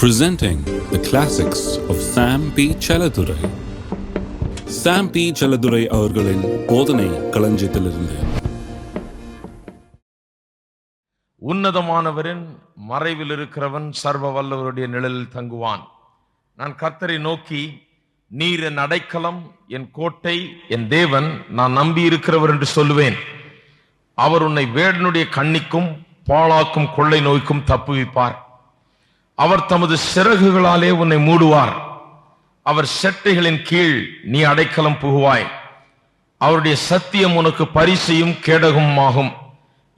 Presenting the classics of Sam P. Chaladurai. Sam P. Chaladurai அவர்களின் போதனை களஞ்சியத்திலிருந்து. உன்னதமானவரின் மறைவில் இருக்கிறவன் சர்வ வல்லவருடைய நிழலில் தங்குவான். நான் கர்த்தரை நோக்கி, நீர் என் அடைக்கலம், என் கோட்டை, என் தேவன், நான் நம்பி இருக்கிறவர் என்று சொல்லுவேன். அவர் உன்னை வேடனுடைய கண்ணிக்கும் பாழாக்கும் கொள்ளை நோய்க்கும் தப்புவிப்பார். அவர் தமது சிறகுகளாலே உன்னை மூடுவார். அவர் செட்டைகளின் கீழ் நீ அடைக்கலம் புகுவாய். அவருடைய சத்தியம் உனக்கு பரிசையும் கேடகமும் ஆகும்.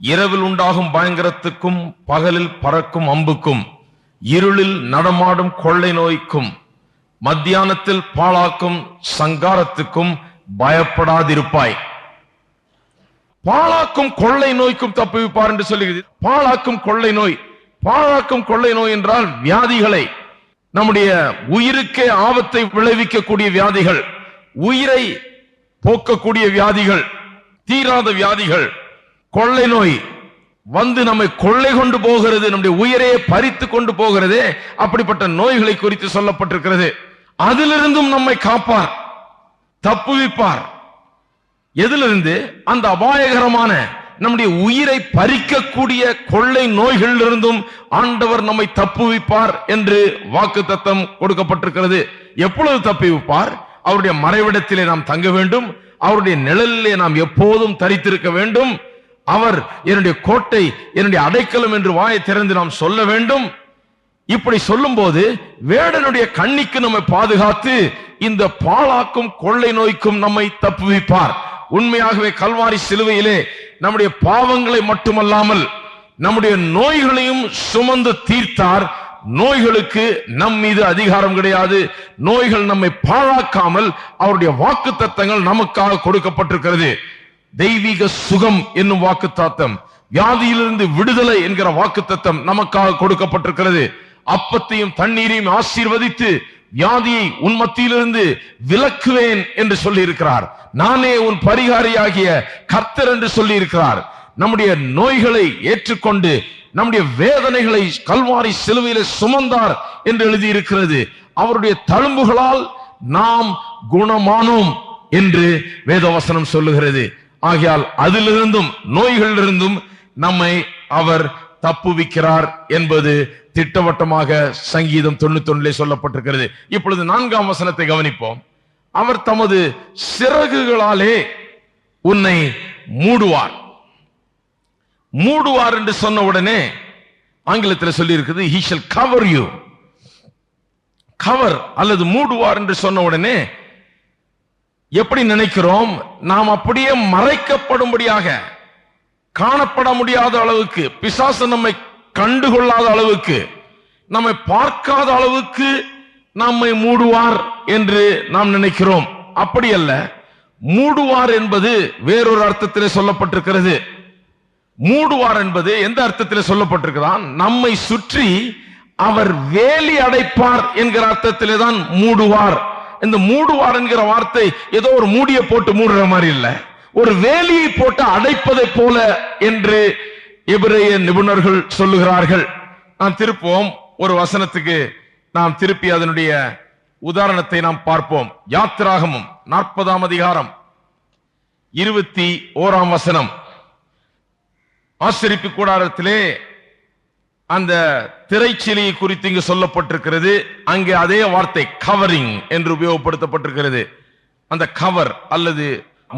இரவில் உண்டாகும் பயங்கரத்துக்கும் பகலில் பறக்கும் அம்புக்கும் இருளில் நடமாடும் கொள்ளை நோய்க்கும் மத்தியானத்தில் பாழாக்கும் சங்காரத்துக்கும் பயப்படாதிருப்பாய். பாழாக்கும் கொள்ளை நோய்க்கும் தப்புவிப்பார் என்று சொல்லுகிறது. பாழாக்கும் கொள்ளை நோய், பாழாக்கும் கொள்ளை நோய் என்றால் வியாதிகளை, நம்முடைய உயிருக்கே ஆபத்தை விளைவிக்கக்கூடிய வியாதிகள், உயிரை போக்கக்கூடிய வியாதிகள், தீராத வியாதிகள். கொள்ளை நோய் வந்து நம்மை கொள்ளை கொண்டு போகிறது, நம்முடைய உயிரையே பறித்து கொண்டு போகிறதே, அப்படிப்பட்ட நோய்களை குறித்து சொல்லப்பட்டிருக்கிறது. அதிலிருந்தும் நம்மை காப்பார், தப்புவிப்பார். எதிலிருந்து? அந்த அபாயகரமான நம்முடைய உயிரை பறிக்கக்கூடிய கொள்ளை நோய்களிலிருந்தும் ஆண்டவர் நம்மை தப்புவிப்பார் என்று வாக்குத்தத்தம் கொடுக்கப்பட்டிருக்கிறது. எப்பொழுது தப்புவிப்பார்? அவருடைய மறைவிடத்திலே நாம் தங்க வேண்டும். அவருடைய நிழலிலே நாம் எப்போதும் தரித்திருக்க வேண்டும். அவர் என்னுடைய கோட்டை, என்னுடைய அடைக்கலம் என்று வாயை திறந்து நாம் சொல்ல வேண்டும். இப்படி சொல்லும் போது வேடனுடைய கண்ணிக்கு நம்மை பாதுகாத்து இந்த பாழாக்கும் கொள்ளை நோய்க்கும் நம்மை தப்புவிப்பார். உண்மையாகவே கல்வாரி சிலுவையிலே நம்முடைய பாவங்களை மட்டுமல்லாமல் நம்முடைய நோய்களையும் சுமந்து தீர்த்தார். நோய்களுக்கு நம் மீது அதிகாரம் கிடையாது. நோய்கள் நம்மை பாழாக்காமல் அவருடைய வாக்குத்தத்தங்கள் நமக்காக கொடுக்கப்பட்டிருக்கிறது. தெய்வீக சுகம் என்னும் வாக்குத்தத்தம், வியாதியிலிருந்து விடுதலை என்கிற வாக்குத்தத்தம் நமக்காக கொடுக்கப்பட்டிருக்கிறது. அப்பத்தையும் தண்ணீரையும் ஆசீர்வதித்து வியாதியை உன் மத்தியிலிருந்து விலக்குவேன் என்று சொல்லி இருக்கிறார். நானே உன் பரிகாரியாகிய கர்த்தர் என்று சொல்லி இருக்கிறார். நம்முடைய நோய்களை ஏற்றுக்கொண்டு நம்முடைய வேதனைகளை கல்வாரி சிலுவையிலே சுமந்தார் என்று எழுதியிருக்கிறது. அவருடைய தழும்புகளால் நாம் குணமானோம் என்று வேதவசனம் சொல்லுகிறது. ஆகையால் அதிலிருந்தும் நோய்களிலிருந்தும் நம்மை அவர் தப்புவிக்கிறார் என்பது திட்டவட்டமாக சங்கீதம் 91 சொல்லப்பட்டிருக்கிறது. இப்பொழுது 4ஆம் வசனத்தை கவனிப்போம். அவர் தமது சிறகுகளாலே உன்னை மூடுவார். மூடுவார் என்று சொன்ன உடனே ஆங்கிலத்தில் சொல்லி இருக்குது, he shall cover you. Cover அல்லது மூடுவார் என்று சொன்ன உடனே எப்படி நினைக்கிறோம்? நாம் அப்படியே மறைக்கப்படும்படியாக, காணப்பட முடியாத அளவுக்கு, பிசாசு நம்மை கண்டுகொள்ளாத அளவுக்கு, நம்மை பார்க்காத அளவுக்கு நம்மை மூடுவார் என்று நாம் நினைக்கிறோம். அப்படி அல்ல. மூடுவார் என்பது வேறொரு அர்த்தத்திலே சொல்லப்பட்டிருக்கிறது. மூடுவார் என்பது எந்த அர்த்தத்திலே சொல்லப்பட்டிருக்கிறான்? நம்மை சுற்றி அவர் வேலி அடைப்பார் என்கிற அர்த்தத்திலே தான் மூடுவார். இந்த மூடுவார் என்கிற வார்த்தை ஏதோ ஒரு மூடியை போட்டு மூடுற மாதிரி இல்ல, ஒரு வேலியை போட்டு அடைப்பதை போல என்று எபிரேய நிபுணர்கள் சொல்லுகிறார்கள். நாம் திருப்போம் ஒரு வசனத்துக்கு, நாம் திருப்பி அதனுடைய உதாரணத்தை நாம் பார்ப்போம். யாத்திராகமம் 40ஆம் அதிகாரம் 21ஆம் வசனம். ஆசரிப்பு கூடாரத்திலே அந்த திரைச்சிலையை குறித்து இங்கு சொல்லப்பட்டிருக்கிறது. அங்கே அதே வார்த்தை கவரிங் என்று உபயோகப்படுத்தப்பட்டிருக்கிறது. அந்த கவர் அல்லது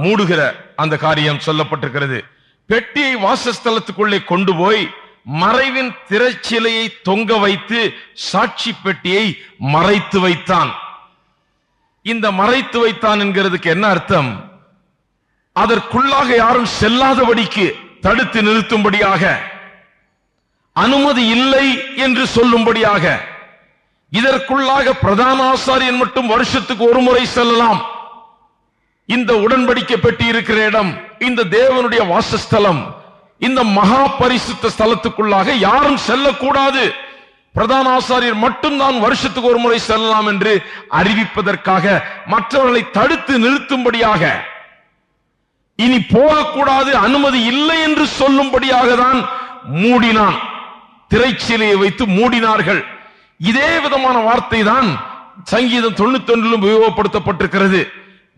மூடுகிற அந்த காரியம் சொல்லப்பட்டிருக்கிறது. பெட்டியை வாசஸ்தலத்துக்குள்ளே கொண்டு போய் மறைவின் திரைச்சிலையை தொங்க வைத்து சாட்சி பெட்டியை மறைத்து வைத்தான். இந்த மறைத்து வைத்தான் என்கிறதுக்கு என்ன அர்த்தம்? அதற்குள்ளாக யாரும் செல்லாதபடிக்கு தடுத்து நிறுத்தும்படியாக, அனுமதி இல்லை என்று சொல்லும்படியாக. இதற்குள்ளாக பிரதான ஆசாரியன் மட்டும் வருஷத்துக்கு ஒரு முறை செல்லலாம். இந்த உடன்படிக்கை பெட்டி இருக்கிற இடம், இந்த தேவனுடைய வாசஸ்தலம், இந்த மகா பரிசுத்த ஸ்தலத்துக்குள்ளாக யாரும் செல்லக்கூடாது. பிரதான ஆசாரியர் மட்டும்தான் வருஷத்துக்கு ஒரு முறை செல்லலாம் என்று அறிவிப்பதற்காக, மற்றவர்களை தடுத்து நிறுத்தும்படியாக, இனி போகக்கூடாது, அனுமதி இல்லை என்று சொல்லும்படியாக தான் மூடினான். திரைச்சீலையை வைத்து மூடினார்கள். இதே விதமான வார்த்தை தான் சங்கீதம் 91 உபயோகப்படுத்தப்பட்டிருக்கிறது.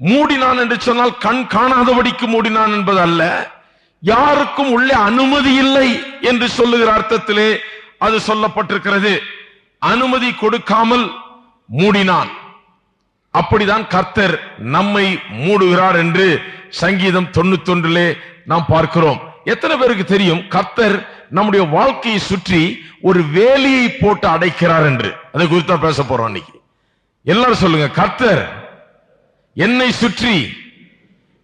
மூடினான் என்று சொன்னால் கண் காணாதபடிக்கு மூடினான் என்பது அல்ல, யாருக்கும் உள்ளே அனுமதி இல்லை என்று சொல்லுகிற அர்த்தத்திலே அது சொல்லப்பட்டிருக்கிறது. அனுமதி கொடுக்காமல் மூடினான். அப்படிதான் கர்த்தர் நம்மை மூடுகிறார் என்று சங்கீதம் 91 நாம் பார்க்கிறோம். எத்தனை பேருக்கு தெரியும் கர்த்தர் நம்முடைய வாழ்க்கையை சுற்றி ஒரு வேலியை போட்டு அடைக்கிறார் என்று? அதை குறித்து பேச போறோம் இன்னைக்கு. எல்லாரும் சொல்லுங்க, கர்த்தர் என்னை சுற்றி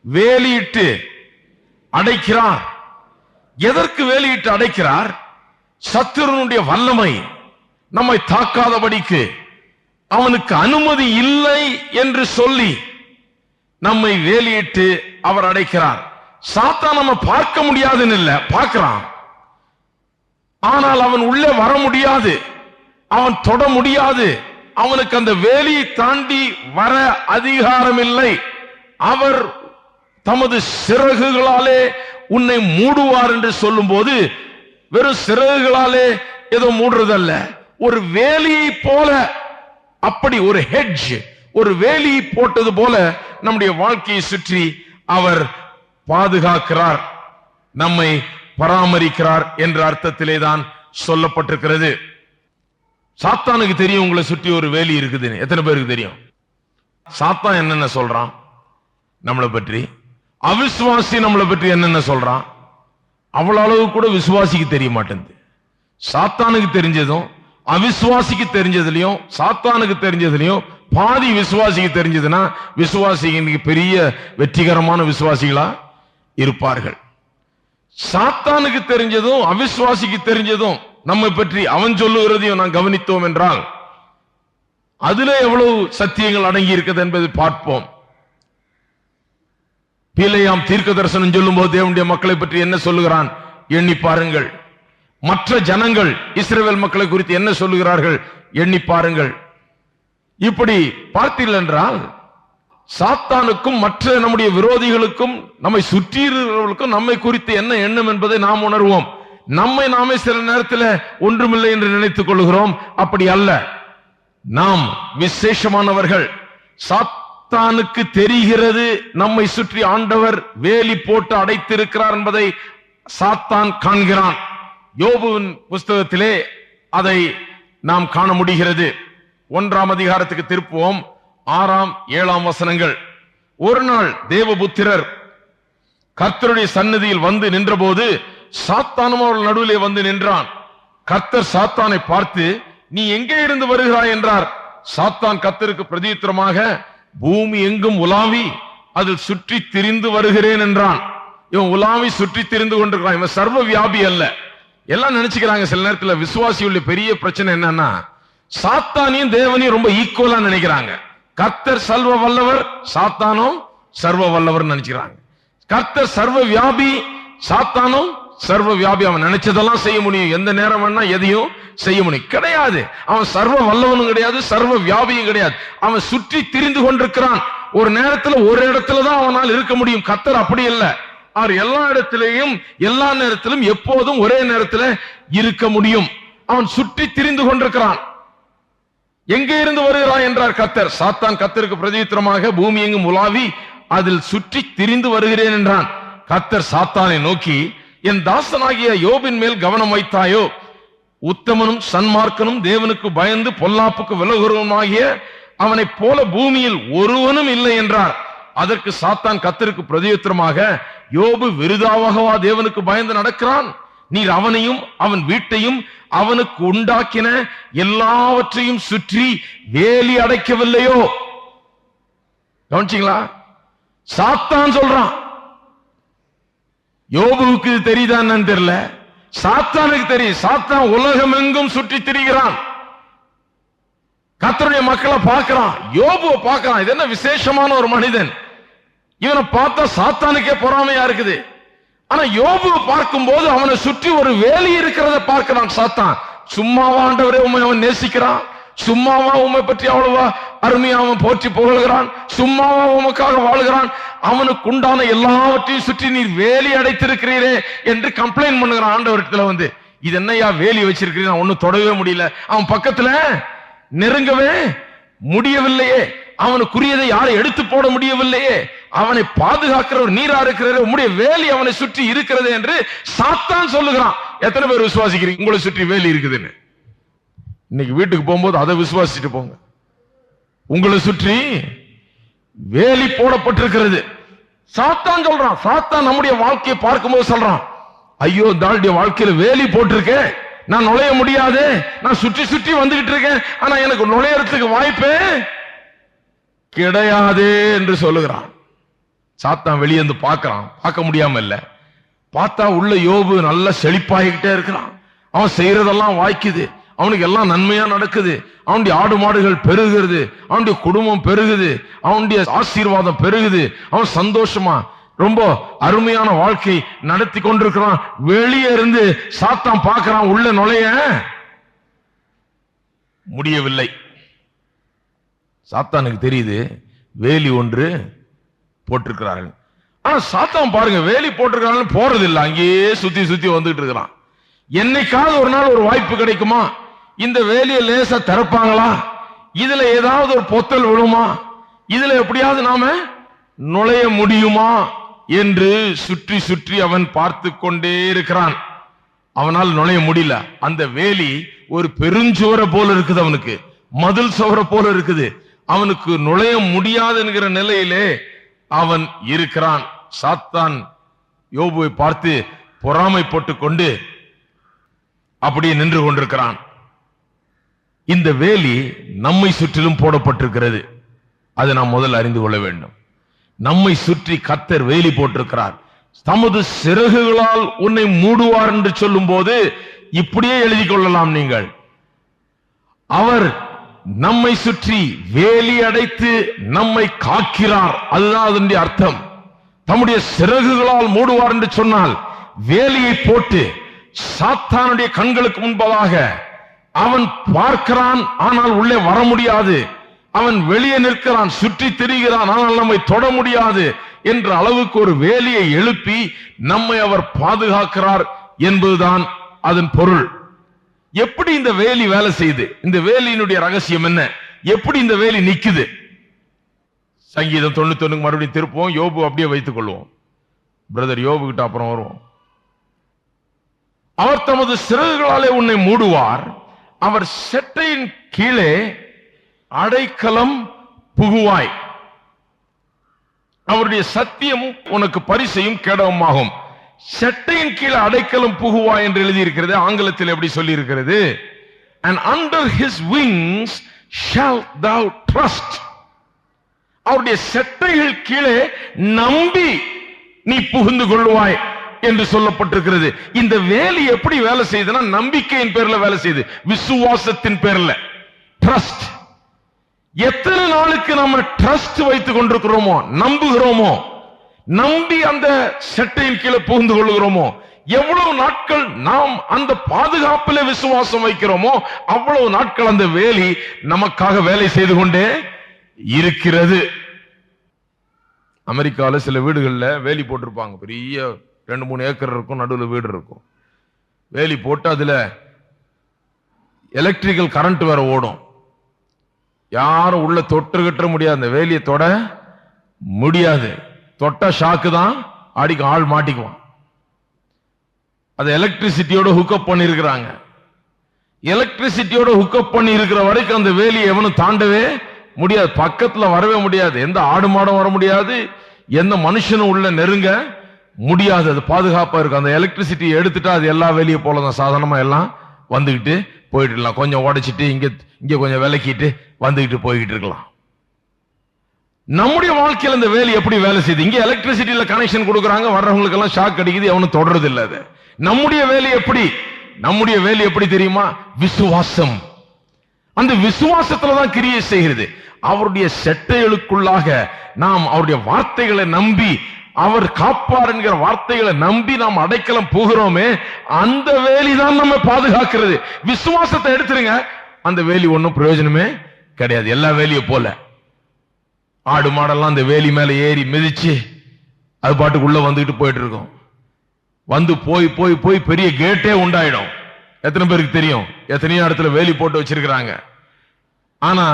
வேலியிட்டு அடைக்கிறார். எதற்கு வேலியிட்டு அடைக்கிறார்? சத்துருனுடைய வல்லமை நம்மை தாக்காதபடிக்கு அவனுக்கு அனுமதி இல்லை என்று சொல்லி நம்மை வேலியிட்டு அவர் அடைக்கிறார். சாத்தான் நம்ம பார்க்க முடியாதுன்னு இல்ல, பார்க்கிறான். ஆனால் அவன் உள்ளே வர முடியாது, அவன் தொட முடியாது, அவனுக்கு அந்த வேலியை தாண்டி வர அதிகாரம் இல்லை. அவர் தமது சிறகுகளாலே உன்னை மூடுவார் என்று சொல்லும் போது வெறும் சிறகுகளாலே ஏதோ மூடுறதல்ல, ஒரு வேலியை போல, அப்படி ஒரு ஹெட்ஜ், ஒரு வேலியை போட்டது போல நம்முடைய வாழ்க்கையை சுற்றி அவர் பாதுகாக்கிறார், நம்மை பராமரிக்கிறார் என்ற அர்த்தத்திலே தான் சொல்லப்பட்டிருக்கிறது. சாத்தானுக்கு தெரியும் உங்களை சுற்றி ஒரு வேலி இருக்குதுன்னு. எத்தனை பேருக்கு தெரியும்? சாத்தான் என்னென்ன சொல்றான் நம்மளை பற்றி, அவிசுவாசி நம்மளை பற்றி என்னென்ன சொல்றான், அவ்வளவு அளவு கூட விசுவாசிக்கு தெரிய மாட்டேங்குது. சாத்தானுக்கு தெரிஞ்சதும் அவிசுவாசிக்கு தெரிஞ்சதுலயும் சாத்தானுக்கு தெரிஞ்சதுலயும் பாதி விசுவாசிக்கு தெரிஞ்சதுன்னா விசுவாசி இன்னைக்கு பெரிய வெற்றிகரமான விசுவாசிகளா இருப்பார்கள். சாத்தானுக்கு தெரிஞ்சதும் அவிசுவாசிக்கு தெரிஞ்சதும் நம்மை பற்றி அவன் சொல்லுகிறதையும் நான் கவனித்தோம் என்றால் அதுல எவ்வளவு சத்தியங்கள் அடங்கி இருக்கிறது என்பதை பார்ப்போம். பிலேயாம் தீர்க்க தரிசனம் சொல்லும் போது தேவனுடைய மக்களை பற்றி என்ன சொல்லுகிறான் எண்ணி பாருங்கள். மற்ற ஜனங்கள் இஸ்ரவேல் மக்களை குறித்து என்ன சொல்லுகிறார்கள் எண்ணி பாருங்கள். இப்படி பார்த்தீர்கள் என்றால் சாத்தானுக்கும் மற்ற நம்முடைய விரோதிகளுக்கும் நம்மை சுற்றியிருக்கிறவர்களுக்கும் நம்மை குறித்து என்ன எண்ணம் என்பதை நாம் உணர்வோம். நம்மை நாமே சில நேரத்தில் ஒன்றுமில்லை என்று நினைத்துக் கொள்கிறோம். அப்படி அல்ல, நாம் விசேஷமானவர்கள். சாத்தானுக்கு தெரிகிறது நம்மை சுற்றி ஆண்டவர் வேலி போட்டு அடைத்திருக்கிறார் என்பதை சாத்தான் காண்கிறான். யோபுவின் புஸ்தகத்திலே அதை நாம் காண முடிகிறது. 1ஆம் அதிகாரத்துக்கு திருப்புவோம். 6ஆம் 7ஆம் வசனங்கள். ஒரு நாள் தேவபுத்திரர் கர்த்தருடைய சந்நிதியில் வந்து நின்றபோது சாத்தானும் அவர்கள் நடுவிலே வந்து நின்றான். கர்த்தர் சாத்தானை பார்த்து, நீ எங்கே இருந்து வருகிறாய் என்றார். சாத்தான் கர்த்தருக்கு பிரதியுத்தரமாக, பூமி எங்கும் உலாவி அதில் சுற்றி திரிந்து வருகிறேன் என்றான். இவன் உலாவி சுற்றி திரிந்து கொண்டிருக்கிறான். இவன் சர்வ வியாபி அல்ல. எல்லாம் நினைச்சுக்கிறாங்க சில நேரத்தில் விசுவாசியுள்ள பெரிய பிரச்சனை என்னன்னா, சாத்தானையும் தேவனையும் ரொம்ப ஈக்குவலா நினைக்கிறாங்க. கர்த்தர் சர்வ வல்லவர், சாத்தானும் சர்வ வல்லவர் நினைக்கிறாங்க. கர்த்தர் சர்வ வியாபி, சாத்தானும் சர்வ வியாபி. அவன் நினைச்சதெல்லாம் செய்ய முடியும், எந்த நேரம் வேணா எதையும் செய்ய முடியும். கிடையாது, அவன் சர்வ வல்லவனும் கிடையாது, சர்வ வியாபியும் கிடையாது. அவன் சுற்றி திரிந்து கொண்டிருக்கிறான். ஒரு நேரத்தில் ஒரு இடத்துலதான் அவனால் இருக்க முடியும். கர்த்தர் அப்படி இல்லை, அவர் எல்லா இடத்திலேயும் எல்லா நேரத்திலும் எப்போதும் ஒரே நேரத்தில் இருக்க முடியும். அவன் சுற்றி திரிந்து கொண்டிருக்கிறான். எங்கே இருந்து வருகிறான் என்றார் கர்த்தர். சாத்தான் கர்த்தருக்கு பிரதியுத்தரமாக, பூமி எங்கும் உலாவி அதில் சுற்றி திரிந்து வருகிறேன் என்றான். கர்த்தர் சாத்தானை நோக்கி, என் தாசனாகிய யோபின் மேல் கவனம் வைத்தாயோ? உத்தமனும் சன்மார்க்கனும் தேவனுக்கு பயந்து பொல்லாப்புக்கு விலகுறவனுமாகிய அவனைப் போல பூமியில் ஒருவனும் இல்லை என்றார். அதற்கு சாத்தான் கர்த்தருக்கு பிரதியுத்தரமாக, யோபு விருதாவாகவா தேவனுக்கு பயந்து நடக்கிறான்? நீர் அவனையும் அவன் வீட்டையும் அவனுக்கு உண்டாக்கின எல்லாவற்றையும் சுற்றி வேலி அடைக்கவில்லையோ? கவனிச்சீங்களா? சாத்தான் சொல்றான். யோபுவுக்கு தெரியுதான்னு தெரியல, சாத்தானுக்கு தெரியும். சாத்தான் உலகம் எங்கும் சுற்றி திரிகிறான். கர்த்தருடைய மக்களை பார்க்கிறான், யோபுவை பார்க்கிறான். இது என்ன விசேஷமான ஒரு மனிதன், இவனை பார்த்தா சாத்தானுக்கே பொறாமையா இருக்குது. ஆனா யோபுவை பார்க்கும் போது அவனை சுற்றி ஒரு வேலி இருக்கிறத பார்க்கிறான் சாத்தான். சும்மாவா ஆண்டவரே உண்மை அவன் நேசிக்கிறான்? சும்மாவா உண்மை பற்றி அவ்வளவா அருமையா அவன் போற்றி புகழ்கிறான்? சும்மாவா உமக்காக வாழ்கிறான்? அவனுக்கு உண்டான எல்லாவற்றையும் சுற்றி நீர் வேலி அடைத்திருக்கிறீரே என்று கம்ப்ளைண்ட் பண்ணுகிறான் ஆண்டவரத்துல வந்து. இது என்னையா வேலி வச்சிருக்கிறீங்க, ஒன்னும் தொடவே முடியல. அவன் பக்கத்துல நெருங்கவே முடியவில்லையே, அவனுக்குரியதை யாரை எடுத்து போட முடியவில்லையே, அவனை பாதுகாக்கிறவர் நீரா இருக்கிறார், உம்முடைய வேலி அவனை சுற்றி இருக்கிறது என்று சாத்தான் சொல்லுகிறான். எத்தனை பேர் விசுவாசிக்கிறீங்க உங்களை சுற்றி வேலி இருக்குதுன்னு? இன்னைக்கு வீட்டுக்கு போகும்போது அதை விசுவாசிட்டு போங்க. உங்களை சுற்றி வேலி போடப்பட்டிருக்கிறது. சாத்தான் சொல்றான், சாத்தான் நம்முடைய வாழ்க்கையை பார்க்கும்போது சொல்றான், ஐயோ தாளுடைய வாழ்க்கையில வேலி போட்டிருக்கேன், நான் நுழைய முடியாது, நான் சுற்றி சுற்றி வந்துகிட்டு இருக்கேன், ஆனா எனக்கு நுழையறதுக்கு வாய்ப்பே கிடையாது என்று சொல்லுகிறான். சாத்தான் வெளியே வந்து பார்க்கறான், பார்க்க முடியாம இல்ல, பார்த்தா உள்ள யோபு நல்ல செழிப்பாகிக்கிட்டே இருக்கிறான். அவன் செய்யறதெல்லாம் வாய்க்குது, அவனுக்கு எல்லாம் நன்மையா நடக்குது, அவனுடைய ஆடு மாடுகள் பெருகுது, அவனுடைய குடும்பம் பெருகுது, அவனுடைய ஆசீர்வாதம் பெருகுது, அவன் சந்தோஷமா ரொம்ப அருமையான வாழ்க்கை நடத்தி கொண்டிருக்கிறான். வெளியே இருந்து சாத்தான் பார்க்கிறான், உள்ள நுழைய முடியவில்லை. சாத்தானுக்கு தெரியுது வேலி ஒன்று போட்டிருக்கிறார்கள். ஆனா சாத்தான் பாருங்க, வேலி போட்டிருக்கிறாங்க போறது இல்லை, அங்கேயே சுத்தி சுத்தி வந்துட்டு இருக்கிறான். என்னைக்காவது ஒரு நாள் ஒரு வாய்ப்பு கிடைக்குமா, இந்த வேலியை லேசா திறப்பாங்களா, இதுல ஏதாவது ஒரு பொத்தல் விழுமா, இதுல எப்படியாவது நாம நுழைய முடியுமா என்று சுற்றி சுற்றி அவன் பார்த்து கொண்டே இருக்கிறான். அவனால் நுழைய முடியல. அந்த வேலி ஒரு பெருஞ்சுவரை போல இருக்குது, அவனுக்கு மதில் சுவரை போல இருக்குது, அவனுக்கு நுழைய முடியாது என்கிற நிலையிலே அவன் இருக்கிறான். சாத்தான் யோபுவை பார்த்து பொறாமைப்பட்டு கொண்டு அப்படியே நின்று கொண்டிருக்கிறான். இந்த வேலி நம்மை சுற்றிலும் போடப்பட்டிருக்கிறது, அதை நாம் முதல் அறிந்து கொள்ள வேண்டும். நம்மை சுற்றி கர்த்தர் வேலி போட்டிருக்கிறார். தமது சிறகுகளால் உன்னை மூடுவார் என்று சொல்லும் போது இப்படியே எழுதி கொள்ளலாம் நீங்கள், அவர் நம்மை சுற்றி வேலி அடைத்து நம்மை காக்கிறார், அதுதான் அதனுடைய அர்த்தம். தம்முடைய சிறகுகளால் மூடுவார் என்று சொன்னால் வேலியை போட்டு சாத்தானுடைய கண்களுக்கு முன்பதாக அவன் பார்க்கிறான், ஆனால் உள்ளே வர முடியாது. அவன் வெளியே நிற்கிறான், சுற்றி திரிகிறான், ஆனால் நம்மை தொட முடியாது என்ற அளவுக்கு ஒரு வேலியை எழுப்பி நம்மை அவர் பாதுகாக்கிறார் என்பதுதான் அதன் பொருள். எப்படி இந்த வேலி வேலை செய்யுது, இந்த வேலியினுடைய ரகசியம் என்ன, எப்படி இந்த வேலி நிக்குது? சங்கீதம் 91 மறுபடியும் திருப்போம், யோபு அப்படியே வைத்துக் கொள்வோம். பிரதர் யோபு கிட்ட அப்புறம் வருவோம். அவர் தமது சிறகுகளாலே உன்னை மூடுவார், அவர் செட்டையின் கீழே அடைக்கலம் புகுவாய், அவருடைய சத்தியமும் உனக்கு பரிசையும் கேடவுமாகும். செட்டையின் கீழே அடைக்கலம் புகுவாய் என்று எழுதியிருக்கிறது. ஆங்கிலத்தில் எப்படி சொல்லி இருக்கிறது? And under his wings shalt thou trust. அவருடைய செட்டைகள் கீழே நம்பி நீ புகுந்து கொள்வாய் என்று சொல்லப்பட்டிருக்கிறது. இந்த வேலி எப்படி வேலை செய்யுதுன்னா நம்பிக்கையின் பேர்ல வேலை செய்யுது, விசுவாசத்தின் பேர்ல. ட்ரஸ்ட். எத்தனை நாளுக்கு நம்ம ட்ரஸ்ட் வைத்துக் கொண்டிருக்கிறோமோ, நம்புகிறோமோ, நம்பி அந்த செட்டையின் கீழே புகுந்து கொள்ளுகிறோமோ, எவ்வளவு நாட்கள் நாம் அந்த பாதுகாப்பில் விசுவாசம் வைக்கிறோமோ அவ்வளவு நாட்கள் அந்த வேலி நமக்காக வேலை செய்து கொண்டே இருக்கிறது. அமெரிக்காவில் சில வீடுகளில் வேலி போட்டிருப்பாங்க, பெரிய 2-3 ஏக்கர் இருக்கும், நடுவில் வீடு இருக்கும். வேலி போட்டு அதுல எலக்ட்ரிக்கல் கரண்ட் வேற ஓடும், யாரும் உள்ள தொட்டு கட்ட முடியாது, அந்த வேலியை தொட முடியாது. தொட்ட ஷாக்கு தான் அடிக்கும், ஆள் மாட்டிக்குவான். அதை எலக்ட்ரிசிட்டியோட ஹுக்அப் பண்ணி இருக்கிறாங்க. எலக்ட்ரிசிட்டியோட ஹுக்அப் பண்ணி இருக்கிற வரைக்கும் அந்த வேலியை எவனும் தாண்டவே முடியாது, பக்கத்துல வரவே முடியாது, எந்த ஆடு மாடும் வர முடியாது, எந்த மனுஷனும் உள்ள நெருங்க முடியாது. அது பாதுகாப்பா இருக்கும். அந்த எலக்ட்ரிசிட்டி எடுத்துட்டா அது எல்லா வேலியை போலதான் சாதாரணமா எல்லாம் வந்துகிட்டு போயிட்டு இருக்கலாம். கொஞ்சம் உடைச்சிட்டு இங்க கொஞ்சம் விலக்கிட்டு வந்துகிட்டு போய்கிட்டு இருக்கலாம். நம்முடைய வாழ்க்கையில் இந்த வேலி எப்படி வேலை செய்யுது? இங்க எலக்ட்ரிசிட்டியில கனெக்ஷன் கொடுக்கறாங்க, வர்றவங்களுக்கு எல்லாம் ஷாக் அடிக்குது, அவனு தொடர்றது இல்ல. அது நம்முடைய வேலி எப்படி? நம்முடைய வேலி எப்படி தெரியுமா? விசுவாசம். அந்த விசுவாசத்துல தான் கிரியை செய்கிறது. அவருடைய செட்டைகளுக்குள்ளாக நாம் அவருடைய வார்த்தைகளை நம்பி, அவர் காப்பார் என்கிற வார்த்தைகளை நம்பி நாம் அடைக்கலம் போகிறோமே, அந்த வேலி தான் நம்ம பாதுகாக்கிறது. விசுவாசத்தை எடுத்துருங்க, அந்த வேலி ஒன்னும் பிரயோஜனமே கிடையாது. எல்லா வேலியை போல ஆடு மாடெல்லாம் அந்த வேலி மேல ஏறி மிதிச்சு அது பாட்டுக்குள்ள வந்துட்டு போயிட்டு இருக்கும். வந்து போய் போய் போய் பெரிய கேட்டே உண்டாயிடும். எத்தனை பேருக்கு தெரியும்? எத்தனையோ இடத்துல வேலி போட்டு வச்சிருக்கிறாங்க. ஆனா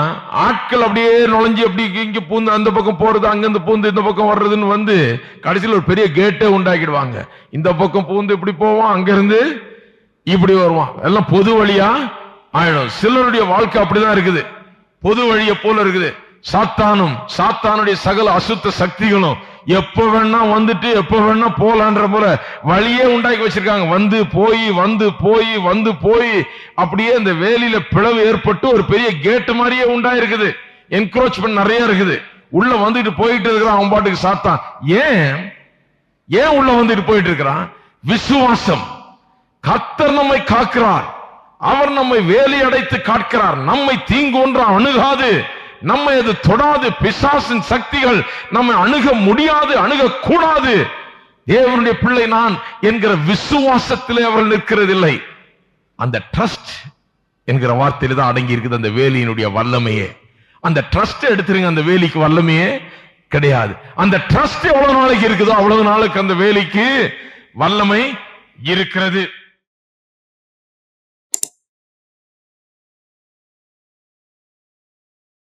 ஆட்கள் அப்படியே நுழைஞ்சு அப்படி இங்க பூந்து அந்த பக்கம் போறது, அங்கிருந்து பூந்து இந்த பக்கம் வர்றதுன்னு வந்து கடைசியில் ஒரு பெரிய கேட்டே உண்டாக்கிடுவாங்க. இந்த பக்கம் பூந்து இப்படி போவான், அங்க இருந்து இப்படி வருவான், எல்லாம் பொது வழியா ஆயிடும். சிலருடைய வாழ்க்கை அப்படிதான் இருக்குது, பொது வழிய போல இருக்குது. சாத்தானுடைய சகல அசுத்த சக்திகளும் எப்ப வேணா வந்துட்டு எப்ப வேணா போலான்ற போல வழியே உண்டாக்கி வச்சிருக்காங்க. வந்து போய் அப்படியே அந்த வேலியில பிளவு ஏற்பட்டு ஒரு பெரிய கேட் மாதிரியே உண்டாயிருக்குது. என்க்ரோச்மெண்ட் நிறைய இருக்குது. உள்ள வந்துட்டு போயிட்டு இருக்கிறான் அவன் பாட்டுக்கு சாத்தான். ஏன் உள்ள வந்துட்டு போயிட்டு இருக்கிறான்? விசுவாசம். கர்த்தர் நம்மை காக்கிறார், அவர் நம்மை வேலி அடைத்து காக்கிறார். நம்மை தீங்கு ஒன்று அணுகாது, நம்மை அது தொடாது. பிசாசின் சக்திகள் நம்மை அணுக முடியாது, அணுகக்கூடாது. தேவனுடைய பிள்ளை நான் என்கிற விசுவாசத்திலே அவர்கள் நிற்கிறதில்லை. அந்த ட்ரஸ்ட் என்கிற வார்த்தையில தான் அடங்கி இருக்குது அந்த வேலியினுடைய வல்லமையே. அந்த ட்ரஸ்ட் எடுத்துருங்க, அந்த வேலிக்கு வல்லமையே கிடையாது. அந்த ட்ரஸ்ட் எவ்வளவு நாளைக்கு இருக்குதோ அவ்வளவு நாளுக்கு அந்த வேலிக்கு வல்லமை இருக்கிறது.